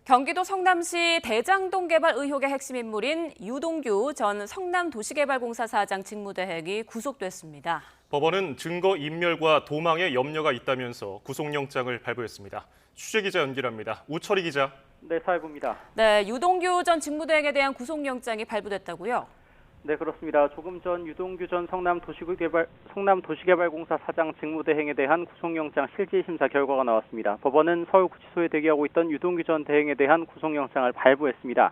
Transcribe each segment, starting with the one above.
경기도 성남시 대장동 개발 의혹의 핵심 인물인 유동규 전 성남도시개발공사 사장 직무대행이 구속됐습니다. 법원은 증거 인멸과 도망에 염려가 있다면서 구속영장을 발부했습니다. 취재기자 연결합니다. 우철희 기자. 네, 사회부입니다. 네, 유동규 전 직무대행에 대한 구속영장이 발부됐다고요? 네, 그렇습니다. 조금 전 유동규 전 성남도시개발공사 사장 직무대행에 대한 구속영장 실질심사 결과가 나왔습니다. 법원은 서울구치소에 대기하고 있던 유동규 전 대행에 대한 구속영장을 발부했습니다.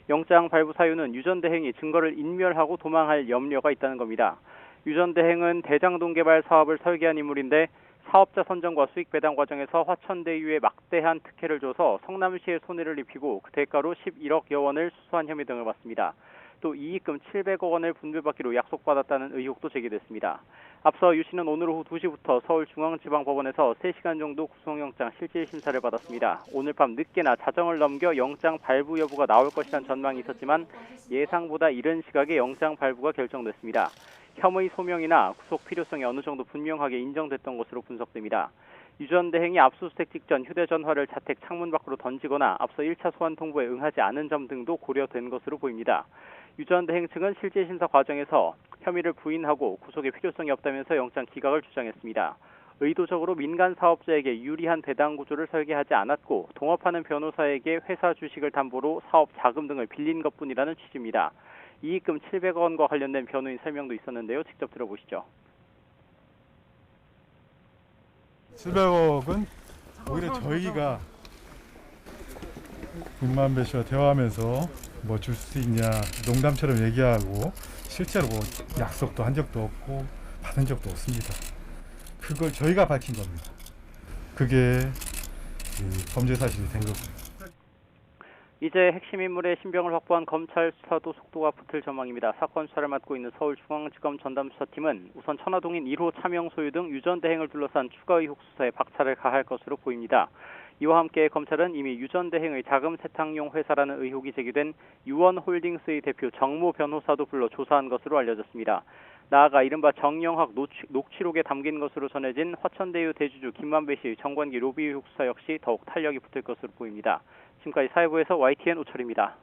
영장 발부 사유는 유 전 대행이 증거를 인멸하고 도망할 염려가 있다는 겁니다. 유 전 대행은 대장동 개발 사업을 설계한 인물인데 사업자 선정과 수익 배당 과정에서 화천대유에 막대한 특혜를 줘서 성남시에 손해를 입히고 그 대가로 11억여 원을 수수한 혐의 등을 받습니다. 또 이익금 700억 원을 분배받기로 약속받았다는 의혹도 제기됐습니다. 앞서 유 씨는 오늘 오후 2시부터 서울중앙지방법원에서 3시간 정도 구속영장 실질심사를 받았습니다. 오늘 밤 늦게나 자정을 넘겨 영장 발부 여부가 나올 것이란 전망이 있었지만 예상보다 이른 시각에 영장 발부가 결정됐습니다. 혐의 소명이나 구속 필요성이 어느 정도 분명하게 인정됐던 것으로 분석됩니다. 유 전 대행이 압수수색 직전 휴대전화를 자택 창문 밖으로 던지거나 앞서 1차 소환 통보에 응하지 않은 점 등도 고려된 것으로 보입니다. 유 전 대행 측은 실질심사 과정에서 혐의를 부인하고 구속의 필요성이 없다면서 영장 기각을 주장했습니다. 의도적으로 민간 사업자에게 유리한 배당 구조를 설계하지 않았고 동업하는 변호사에게 회사 주식을 담보로 사업 자금 등을 빌린 것뿐이라는 취지입니다. 이익금 700억 원과 관련된 변호인 설명도 있었는데요. 직접 들어보시죠. 700억은 오히려 저희가 김만배 씨와 대화하면서 뭐 줄 수 있냐 농담처럼 얘기하고 실제로 뭐 약속도 한 적도 없고 받은 적도 없습니다. 그걸 저희가 밝힌 겁니다. 그게 범죄 사실이 된 거고요. 이제 핵심 인물의 신병을 확보한 검찰 수사도 속도가 붙을 전망입니다. 사건 수사를 맡고 있는 서울중앙지검 전담수사팀은 우선 천화동인 1호 차명 소유 등 유 전 대행을 둘러싼 추가 의혹 수사에 박차를 가할 것으로 보입니다. 이와 함께 검찰은 이미 유 전 대행의 자금 세탁용 회사라는 의혹이 제기된 유원홀딩스의 대표 정모 변호사도 불러 조사한 것으로 알려졌습니다. 나아가 이른바 정영학 녹취록에 담긴 것으로 전해진 화천대유 대주주 김만배 씨의 정관기 로비 의혹 수사 역시 더욱 탄력이 붙을 것으로 보입니다. 지금까지 사회부에서 YTN 우철입니다.